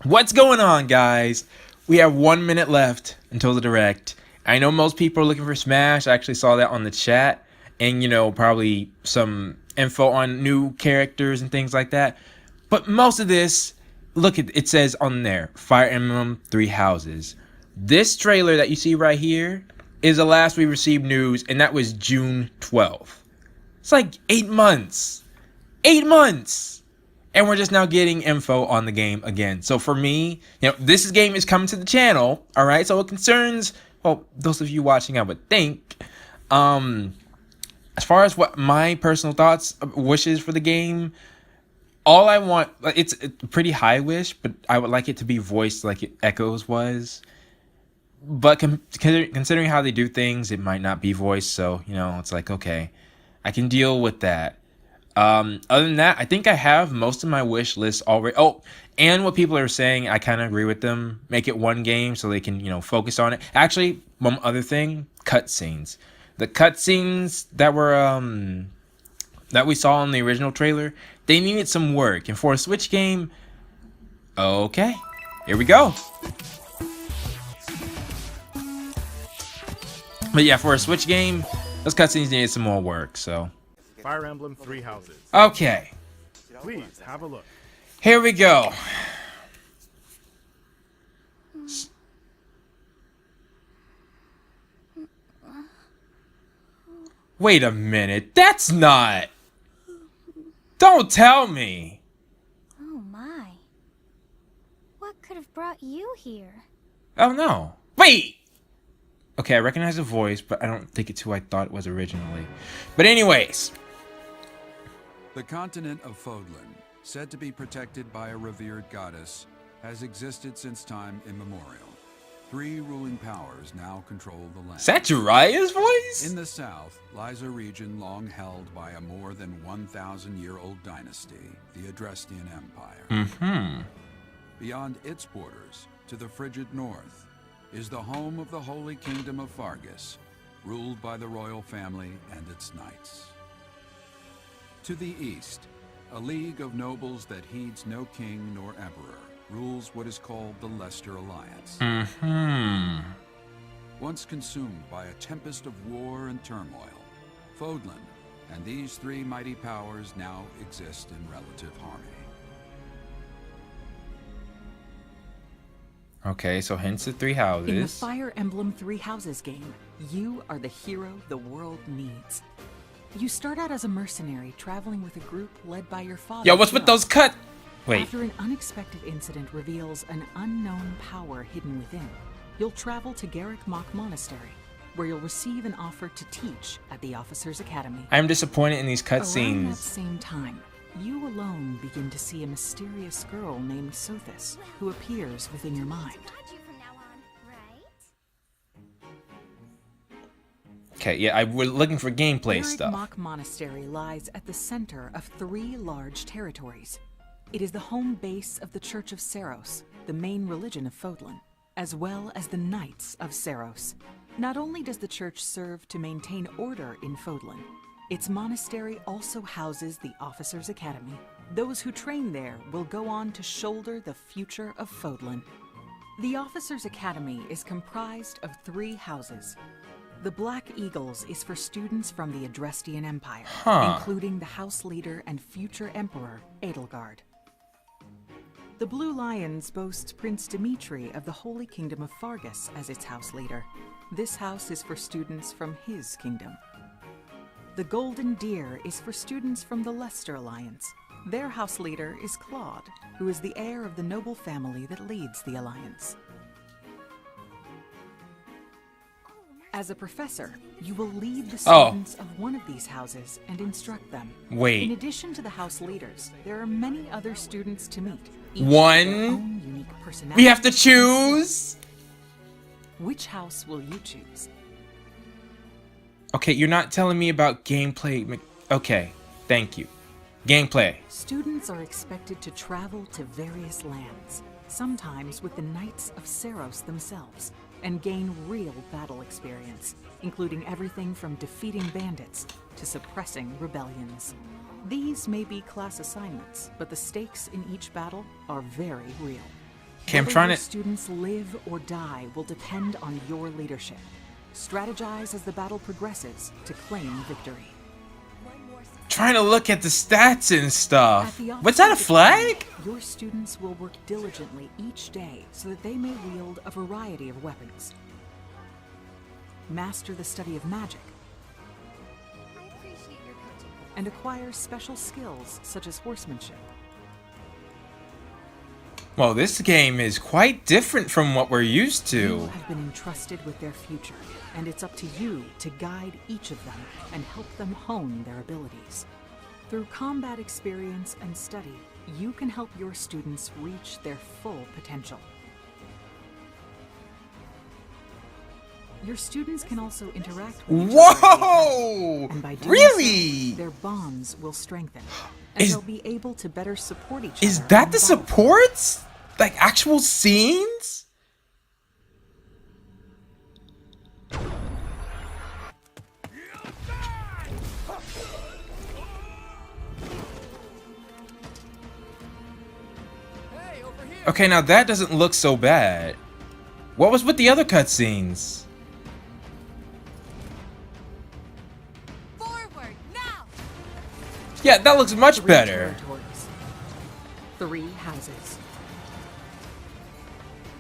What's going on, guys? We have 1 minute left until the direct. I know most people are looking for Smash. I actually saw that on the chat. And, probably some info on new characters and things like that. But most of this, look at it says on there, Fire Emblem Three Houses. This trailer that you see right here is the last we received news, and that was June 12th. It's like 8 months. 8 months! And we're just now getting info on the game again. So for me, this game is coming to the channel, all right? So it concerns, well, those of you watching, I would think. As far as what my personal thoughts, wishes for the game, all I want, it's a pretty high wish, but I would like it to be voiced like Echoes was. But considering how they do things, it might not be voiced. So, it's like, okay, I can deal with that. Other than that, I think I have most of my wish list already. Oh, and what people are saying, I kind of agree with them. Make it one game so they can, focus on it. Actually, one other thing, cutscenes. The cutscenes that were that we saw in the original trailer, they needed some work. And for a Switch game, okay, here we go. But yeah, for a Switch game, those cutscenes needed some more work. So. Fire Emblem Three Houses. Okay. Please have a look. Here we go. Wait a minute. That's not. Don't tell me. Oh my. What could have brought you here? Oh no. Wait. Okay, I recognize the voice, but I don't think it's who I thought it was originally. But anyways. The continent of Fodlan, said to be protected by a revered goddess, has existed since time immemorial. 3 ruling powers now control the land. Is that Jiraiya's voice? In the south lies a region long held by a more than 1,000-year-old dynasty, the Adrestian Empire. Beyond its borders, to the frigid north, is the home of the Holy Kingdom of Fargus, ruled by the royal family and its knights. To the east, a league of nobles that heeds no king nor emperor rules what is called the Leicester Alliance. Once consumed by a tempest of war and turmoil, Fodlan and these 3 mighty powers now exist in relative harmony. Okay, so hence the 3 houses. In the Fire Emblem Three Houses game, you are the hero the world needs. You start out as a mercenary traveling with a group led by your father. Yo, what's with those cut? Wait. After an unexpected incident reveals an unknown power hidden within, you'll travel to Garrick Mach Monastery, where you'll receive an offer to teach at the Officers Academy. I'm disappointed in these Around that cutscenes. same time, you alone begin to see a mysterious girl named Sothis, who appears within your mind. Got you from now on, right? Okay, yeah, we're looking for gameplay Garrick stuff. Mach Monastery lies at the center of 3 large territories. It is the home base of the Church of Seiros, the main religion of Fodlan, as well as the Knights of Seiros. Not only does the church serve to maintain order in Fodlan, its monastery also houses the Officers Academy. Those who train there will go on to shoulder the future of Fodlan. The Officers Academy is comprised of 3 houses. The Black Eagles is for students from the Adrestian Empire, including the House Leader and future Emperor, Edelgard. The Blue Lions boast Prince Dimitri of the Holy Kingdom of Fargus as its House Leader. This house is for students from his kingdom. The Golden Deer is for students from the Leicester Alliance. Their House Leader is Claude, who is the heir of the noble family that leads the Alliance. As a professor, you will lead the students of one of these houses and instruct them. Wait. In addition to the house leaders, there are many other students to meet. Each One? with their own unique personality. We have to choose? Which house will you choose? Okay, you're not telling me about gameplay. Okay, thank you. Gameplay. Students are expected to travel to various lands, sometimes with the Knights of Seiros themselves, and gain real battle experience, including everything from defeating bandits to suppressing rebellions. These may be class assignments, but the stakes in each battle are very real. Okay, I'm Whether trying your to students live or die will depend on your leadership. Strategize as the battle progresses to claim victory. look at the stats and At stuff. the What's that, a Office of flag? Command, your students will work diligently each day so that they may wield a variety of weapons. Master the study of magic I appreciate your coaching. and acquire special skills such as horsemanship. Well, this game is quite different from what we're used You to. have been entrusted with their future, and it's up to you to guide each of them and help them hone their abilities. Through combat experience and study, you can help your students reach their full potential. Your students can also interact with each other, Whoa! and by doing Really? so, their bonds will strengthen, and Is- they'll be able to better support each Is other. that on the battlefield. supports? Like actual scenes? Okay, now that doesn't look so bad. What was with the other cutscenes? Forward, now! Yeah, that looks much 3 better. territories, 3 houses.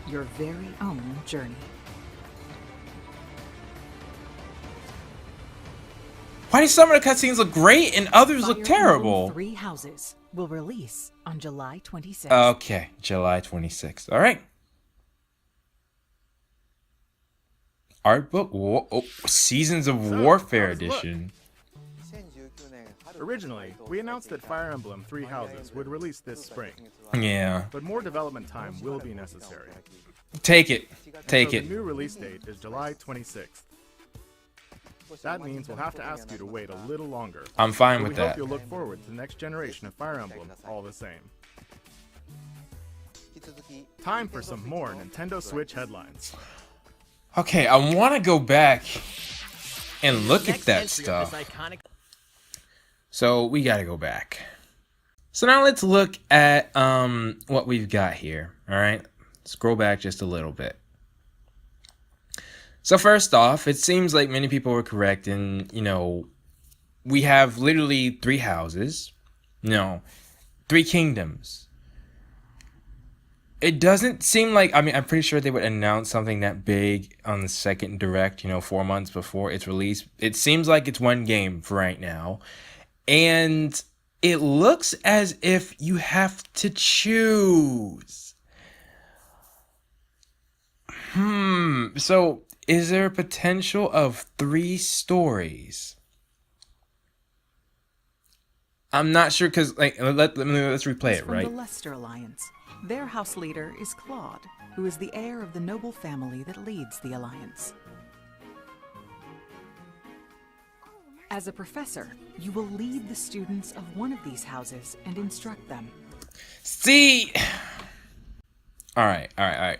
Your very own journey. Why do some of the cutscenes look great and others look Fire Emblem terrible? 3 Houses will release on July 26th. Okay, July 26th. All right. Art book? Oh, Seasons of So, Warfare how's it look? edition. Originally, we announced that Fire Emblem 3 Houses would release this spring, Yeah. but more development time will be necessary. Take it. Take So it. the new release date is July 26th. That means we'll have to ask you to wait a little longer. I'm fine But with we hope that. you'll look forward to the next generation of Fire Emblem all the same. Time for some more Nintendo Switch headlines. Okay, I want to go back and look at that stuff. So we got to go back. So now let's look at what we've got here. All right, scroll back just a little bit. So first off, it seems like many people were correct in, we have literally 3 houses, 3 kingdoms. It doesn't seem like, I'm pretty sure they would announce something that big on the second direct, 4 months before its release. It seems like it's one game for right now. And it looks as if you have to choose. So is there a potential of 3 stories? I'm not sure because let's replay it, From right? the Leicester Alliance. Their house leader is Claude, who is the heir of the noble family that leads the alliance. As a professor, you will lead the students of one of these houses and instruct them. See, all right.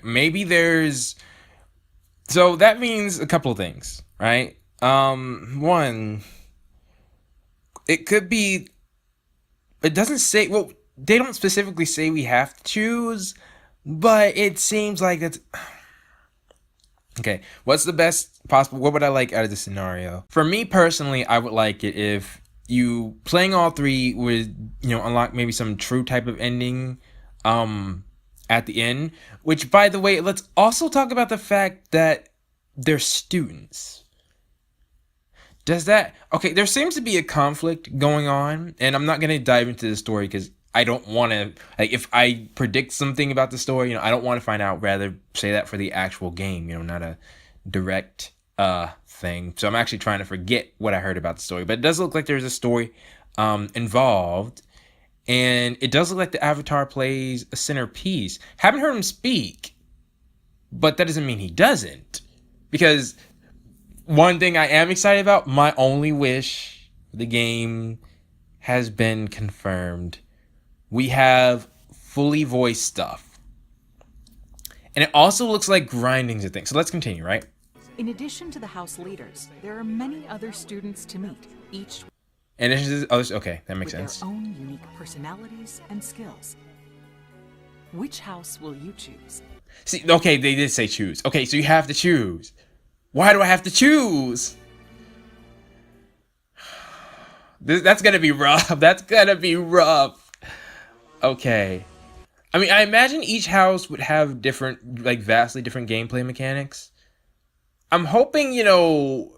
Maybe there's. So that means a couple of things, right? One, it could be. It doesn't say. Well, they don't specifically say we have to choose, but it seems like that's. Okay, what's the best possible? What would I like out of this scenario? For me personally, I would like it if you playing all 3 would unlock maybe some true type of ending at the end. Which, by the way, let's also talk about the fact that they're students. Does that okay? There seems to be a conflict going on, and I'm not gonna dive into the story because I don't want to, if I predict something about the story, I don't want to find out. Rather say that for the actual game, not a direct thing. So I'm actually trying to forget what I heard about the story. But it does look like there's a story involved. And it does look like the Avatar plays a centerpiece. Haven't heard him speak, but that doesn't mean he doesn't. Because one thing I am excited about, my only wish for the game has been confirmed. We have fully voiced stuff. And it also looks like grinding's a thing. So let's continue, right? In addition to the house leaders, there are many other students to meet, each And this is others. Okay, that makes with sense. their own unique personalities and skills. Which house will you choose? See, okay, they did say choose. Okay, so you have to choose. Why do I have to choose? That's gonna be rough. That's gonna be rough. Okay. I mean, I imagine each house would have different, like, vastly different gameplay mechanics. I'm hoping, you know,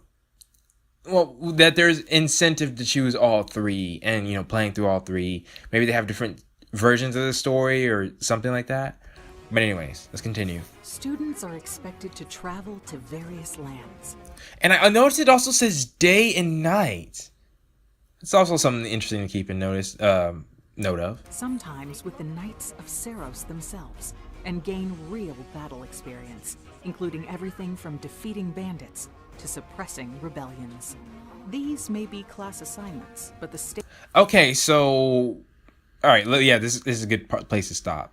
well, that there's incentive to choose all three and, you know, playing through all three. Maybe they have different versions of the story or something like that. But anyways, let's continue. Students are expected to travel to various lands. And I noticed it also says day and night. It's also something interesting to keep in note of. Sometimes with the Knights of Seros themselves, and gain real battle experience, including everything from defeating bandits to suppressing rebellions. These may be class assignments, but the state... Okay, so... Alright, yeah, this is a good place to stop.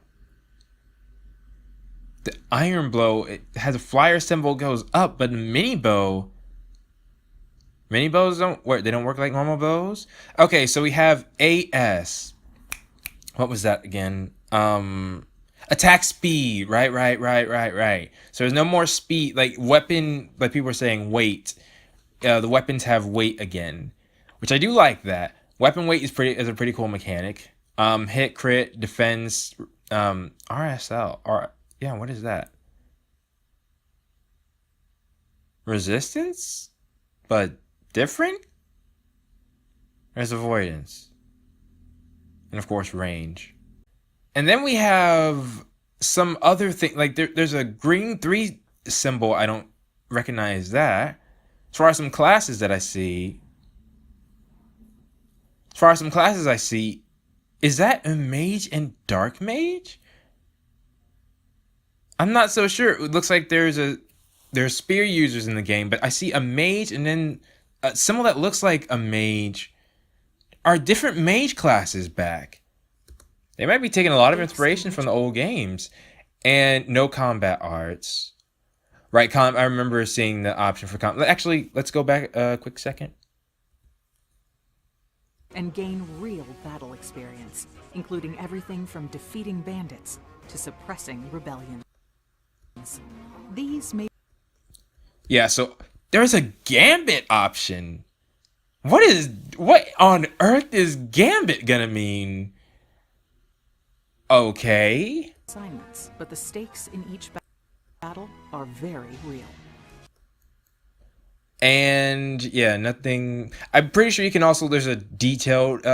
The iron blow, it has a flyer symbol goes up, but the mini bow... Mini bows don't work. They don't work like normal bows. Okay, so we have AS. What was that again? Attack speed. Right. So there's no more speed. Like weapon, like people were saying, weight. The weapons have weight again, which I do like that. Weapon weight is a pretty cool mechanic. Hit, crit, defense, RSL. Yeah, what is that? Resistance, but different. There's avoidance, and of course range. And then we have some other thing, like there's a green 3 symbol. I don't recognize that. As far as some classes that I see, is that a mage and dark mage? I'm not so sure. It looks like there's spear users in the game, but I see a mage and then a symbol that looks like a mage. Are different mage classes back? They might be taking a lot of inspiration from the old games. And no combat arts. Right, I remember seeing the option for combat. Actually, let's go back a quick second. And gain real battle experience, including everything from defeating bandits to suppressing rebellions. These may... Yeah, so there's a gambit option. What on earth is gambit gonna mean? Okay. Assignments, but the stakes in each battle are very real. And yeah, nothing. I'm pretty sure you can also. There's a detailed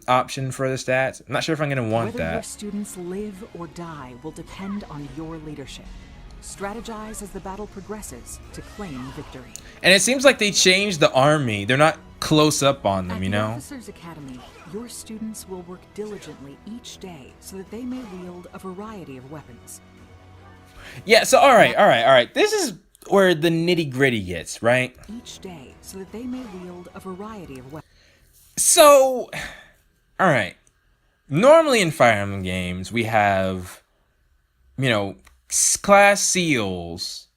option for the stats. I'm not sure if I'm gonna want Whether your that. students live or die will depend on your leadership. Strategize as the battle progresses to claim victory. And it seems like they changed the army. They're not close up on them, At you the know. Officers Academy, your students will work diligently each day so that they may wield a variety of weapons. Yeah. So all right. This is where the nitty gritty gets, right? Each day so that they may wield a variety of weapons. So, all right. Normally in Fire Emblem games, we have, you know, class seals.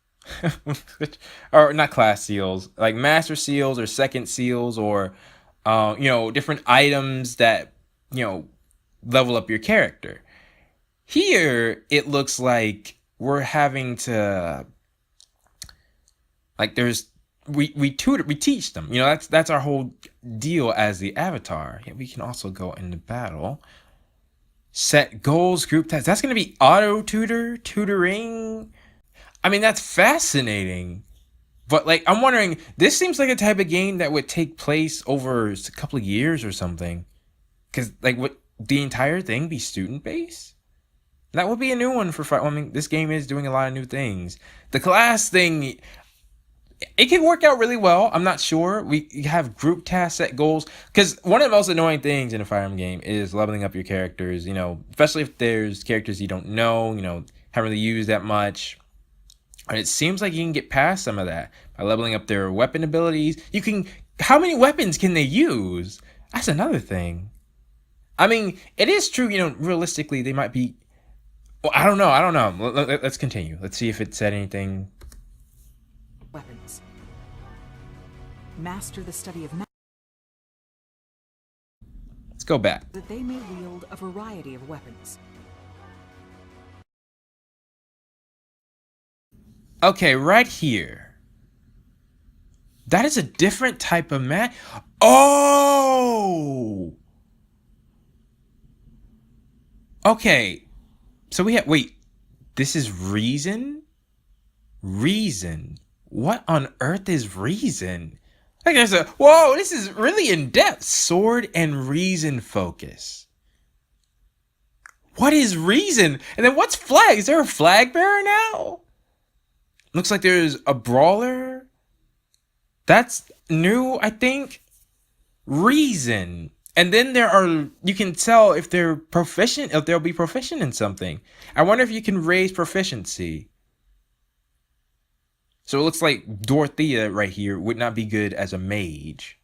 Or not class seals, like master seals or second seals or, you know, different items that, you know, level up your character. Here, it looks like we're having to, like we teach them, you know, that's our whole deal as the avatar. Yeah, we can also go into battle, set goals, group tasks. That's going to be tutoring. I mean, that's fascinating. But like, I'm wondering, this seems like a type of game that would take place over a couple of years or something. Because like, would the entire thing be student based? That would be a new one for Fire. I mean, this game is doing a lot of new things. The class thing, it can work out really well. I'm not sure. We have group tasks, set goals. Because one of the most annoying things in a Fire Emblem game is leveling up your characters. You know, especially if there's characters you don't know. You know, haven't really used that much. And it seems like you can get past some of that by leveling up their weapon abilities. You can. How many weapons can they use? That's another thing. I mean, it is true. You know, realistically, they might be. Well, I don't know. Let's continue. Let's see if it said anything. Weapons. Master the study of Let's go back. that they may wield a variety of weapons. Okay, right here. That is a different type of map. Oh! Okay. So we have, wait, this is reason? Reason. What on earth is reason? Like there's a, whoa, this is really in depth. Sword and reason focus. What is reason? And then what's flag? Is there a flag bearer now? Looks like there's a brawler. That's new, I think. Reason. And then there are, you can tell if they're proficient, if they'll be proficient in something. I wonder if you can raise proficiency. So it looks like Dorothea right here would not be good as a mage.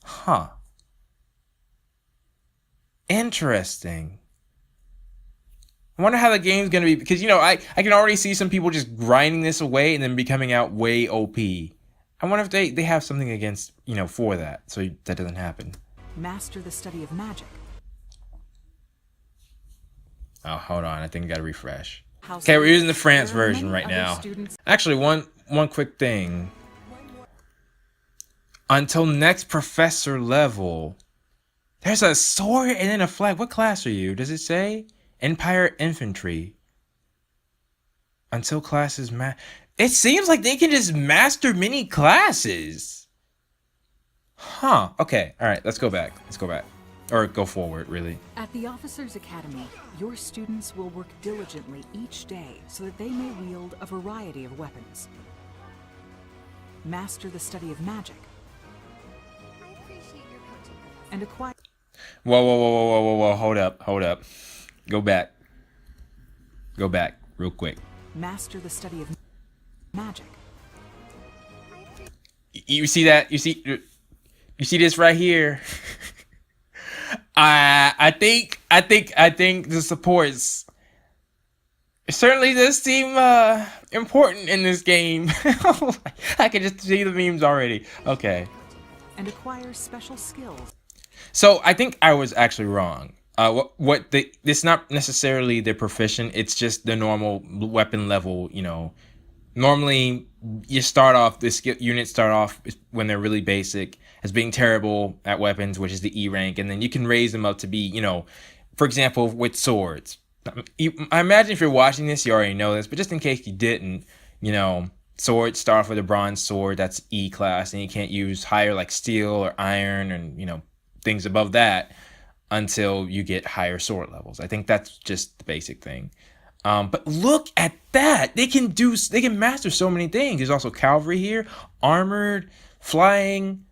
Huh. Interesting. I wonder how the game's going to be, because, you know, I can already see some people just grinding this away and then becoming out way OP. I wonder if they have something against, you know, for that, so that doesn't happen. Master the study of magic. Oh, hold on. I think I got to refresh. Okay, we're using the France version right now. Actually, one quick thing. Until next professor level, there's a sword and then a flag. What class are you? Does it say? Empire Infantry. Until classes it seems like they can just master many classes. Huh. Okay. All right. Let's go back. Let's go back. Or go forward, really. At the Officers Academy, your students will work diligently each day so that they may wield a variety of weapons. Master the study of magic. And acquire... Whoa. Hold up. Go back. Go back real quick. Master the study of magic. You see that? You see this right here? I think the supports certainly does seem important in this game. I can just see the memes already. Okay. And acquire special skills. So I think I was actually wrong. It's not necessarily the proficient. It's just the normal weapon level. You know, normally you start off, units start off when they're really basic as being terrible at weapons, which is the E rank, and then you can raise them up to be, you know, for example, with swords. I imagine if you're watching this, you already know this, but just in case you didn't, you know, swords start off with a bronze sword, that's E class, and you can't use higher like steel or iron and, you know, things above that until you get higher sword levels. I think that's just the basic thing. But look at that. They can master so many things. There's also cavalry here, armored, flying.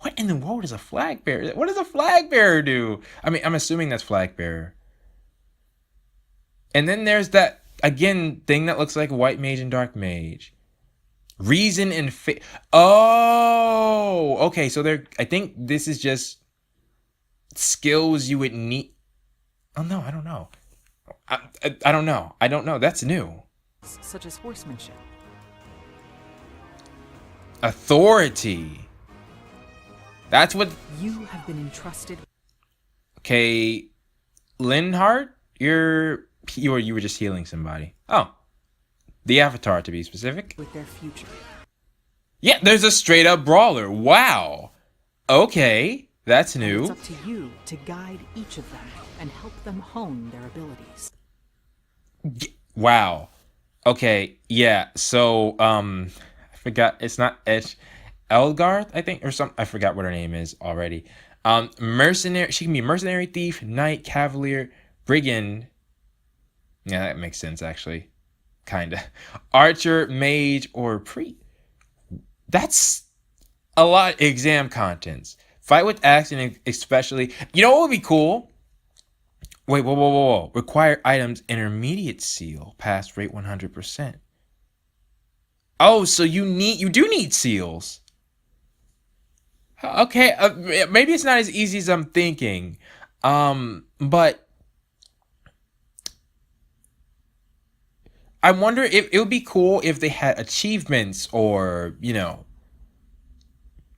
What in the world is a flag bearer? What does a flag bearer do? I mean, I'm assuming that's flag bearer. And then there's that, again, thing that looks like white mage and dark mage. Reason and oh, okay. So I think this is just skills you would need. Oh no, I don't know. I don't know. I don't know. That's new. Such as horsemanship. Authority. That's what you have been entrusted. Okay, Linhart, you were just healing somebody. Oh, the Avatar to be specific. With their future. Yeah, there's a straight up brawler. Wow. Okay, that's new. It's up to you to guide each of them and help them hone their abilities. Wow. Okay, yeah. So I forgot. It's not Elgarth, I think, or some. I forgot what her name is already. Mercenary. She can be mercenary, thief, knight, cavalier, brigand. Yeah, that makes sense actually. Kinda. Archer, mage, or priest. That's a lot of exam contents. Fight with axe, and especially. You know what would be cool? Wait, whoa. Required items intermediate seal. Pass rate 100%. Oh, so you do need seals. Okay, maybe it's not as easy as I'm thinking. But I wonder if it would be cool if they had achievements or, you know,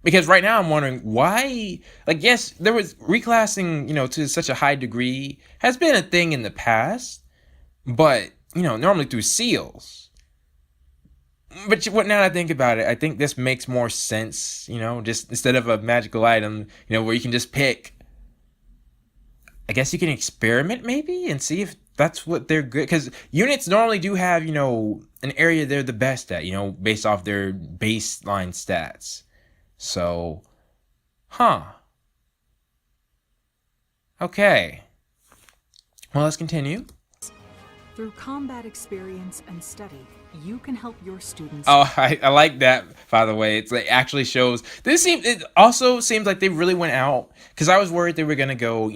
because right now I'm wondering why, like, yes, there was reclassing, you know, to such a high degree has been a thing in the past, but normally through seals. But now that I think about it, I think this makes more sense, just instead of a magical item, where you can just pick. I guess you can experiment maybe and see if that's what they're good. Because units normally do have, an area they're the best at, based off their baseline stats. So, Okay. Well, let's continue. Through combat experience and study, you can help your students. Oh, I like that, by the way. It actually shows. It also seems like they really went out, because I was worried they were going to go,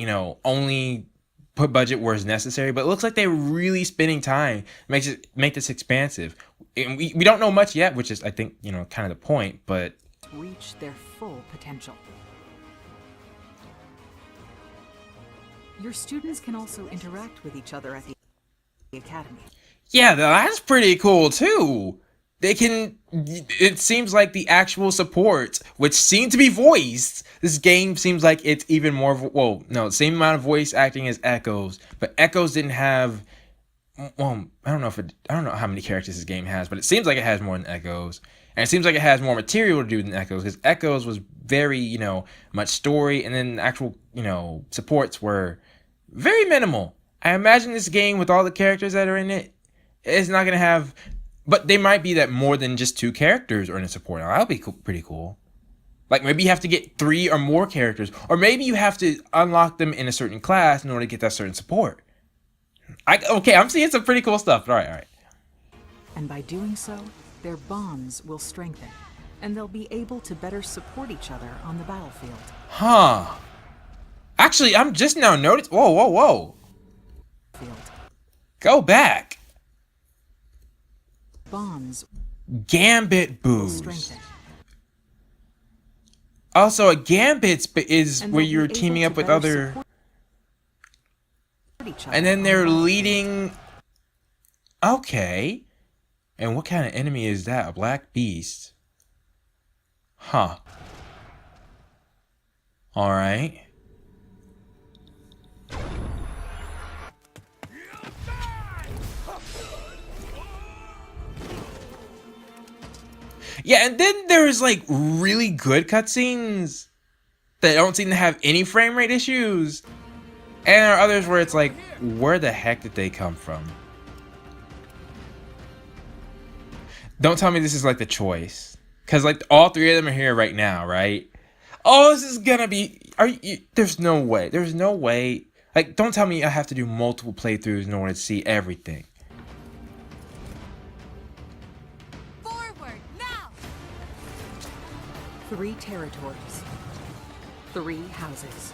only put budget where it's necessary, but it looks like they're really spending time make this expansive. And we don't know much yet, which is, I think, kind of the point, but reach their full potential. Your students can also interact with each other at the academy. Yeah, that's pretty cool too. It seems like the actual support, which seem to be voiced, this game seems like it's even more, same amount of voice acting as Echoes, but Echoes didn't have, I don't know how many characters this game has, but it seems like it has more than Echoes. And it seems like it has more material to do than Echoes, because Echoes was very, much story, and then the actual, supports were very minimal. I imagine this game, with all the characters that are in it, is not going to have, but they might be that more than just 2 characters are in a support. Now, that'll be pretty cool. Like, maybe you have to get 3 or more characters, or maybe you have to unlock them in a certain class in order to get that certain support. I'm seeing some pretty cool stuff. All right. And by doing so, their bonds will strengthen, and they'll be able to better support each other on the battlefield. Actually, I'm just now noticing. Whoa. Go back. Bonds Gambit will boost. strengthen. Also, a gambit is And where they'll you're be teaming able up to with better other, support each other and then on they're the battlefield. leading. Okay. And what kind of enemy is that? A black beast? All right. Yeah, and then there's really good cutscenes that don't seem to have any frame rate issues. And there are others where it's like, where the heck did they come from? Don't tell me this is the choice. Because all 3 of them are here right now, right? Oh, this is gonna be... There's no way. There's no way. Don't tell me I have to do multiple playthroughs in order to see everything. Forward, now! 3 territories, 3 houses.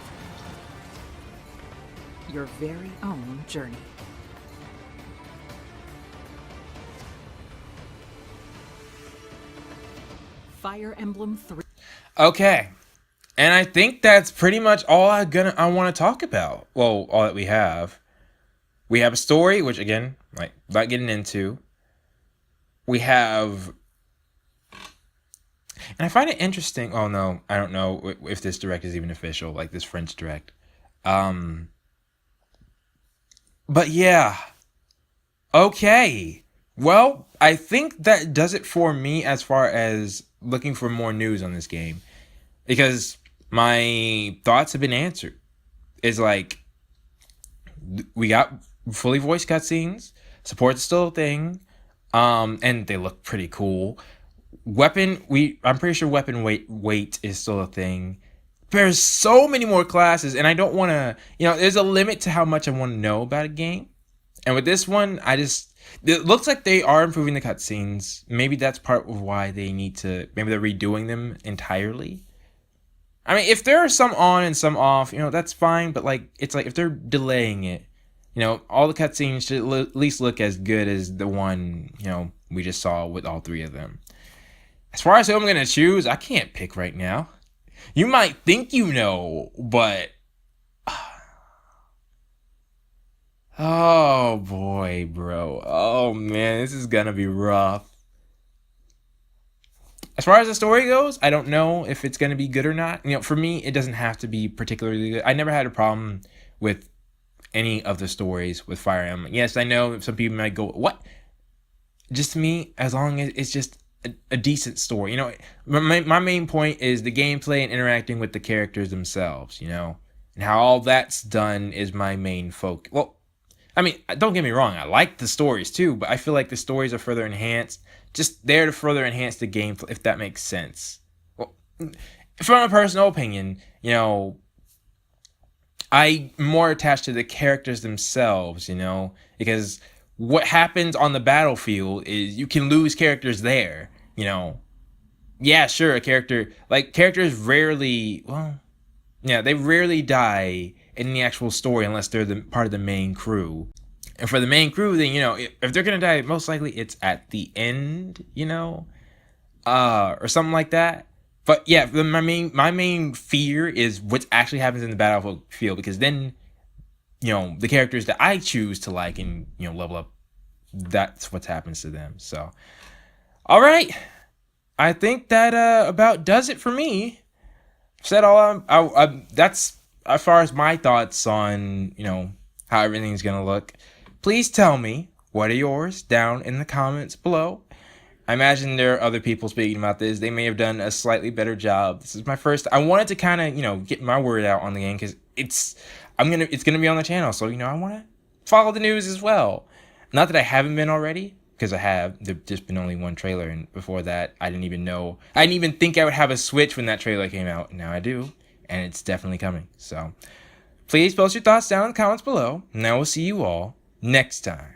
Your very own journey. Fire Emblem 3. Okay. And I think that's pretty much all I want to talk about. Well, all that we have. We have a story, which again, not getting into. We have... And I find it interesting. Oh no, I don't know if this direct is even official, this French direct. But yeah. Okay. Well, I think that does it for me as far as looking for more news on this game. Because my thoughts have been answered. It's we got fully voiced cutscenes. Support's still a thing. And they look pretty cool. I'm pretty sure weapon weight is still a thing. There's so many more classes, and I don't want to, there's a limit to how much I want to know about a game. And with this one, it looks like they are improving the cutscenes. Maybe that's part of why maybe they're redoing them entirely. I mean, if there are some on and some off, that's fine, but it's if they're delaying it, all the cutscenes should at least look as good as the one, we just saw with all 3 of them. As far as who I'm going to choose, I can't pick right now. You might think but... Oh boy, bro. Oh man, this is going to be rough. As far as the story goes, I don't know if it's going to be good or not. For me, it doesn't have to be particularly good. I never had a problem with any of the stories with Fire Emblem. Yes, I know some people might go, what? Just to me, as long as it's just a decent story. You know, my main point is the gameplay and interacting with the characters themselves, you know, and how all that's done is my main focus. Well, I mean, don't get me wrong, I like the stories too, but I feel like the stories are further enhanced, just there to further enhance the gameplay, if that makes sense. Well, from a personal opinion, you know, I'm more attached to the characters themselves, you know, because what happens on the battlefield is you can lose characters there, you know. Yeah, sure, characters rarely, well, yeah, they rarely die in the actual story unless they're the part of the main crew. And for the main crew, then, you know, if they're gonna die, most likely it's at the end, you know, or something like that. But yeah, my main fear is what actually happens in the battlefield, because then, you know, the characters that I choose to like and, you know, level up, that's what happens to them. So, all right, I think that about does it for me. Said all that's as far as my thoughts on, you know, how everything's gonna look. Please tell me, what are yours down in the comments below. I imagine there are other people speaking about this. They may have done a slightly better job. This is my first. I wanted to kind of, you know, get my word out on the game, because it's gonna be on the channel. So, you know, I want to follow the news as well. Not that I haven't been already, because I have. There's just been only one trailer, and before that, I didn't even think I would have a Switch when that trailer came out. Now I do, and it's definitely coming. So, please post your thoughts down in the comments below, and I will see you all next time.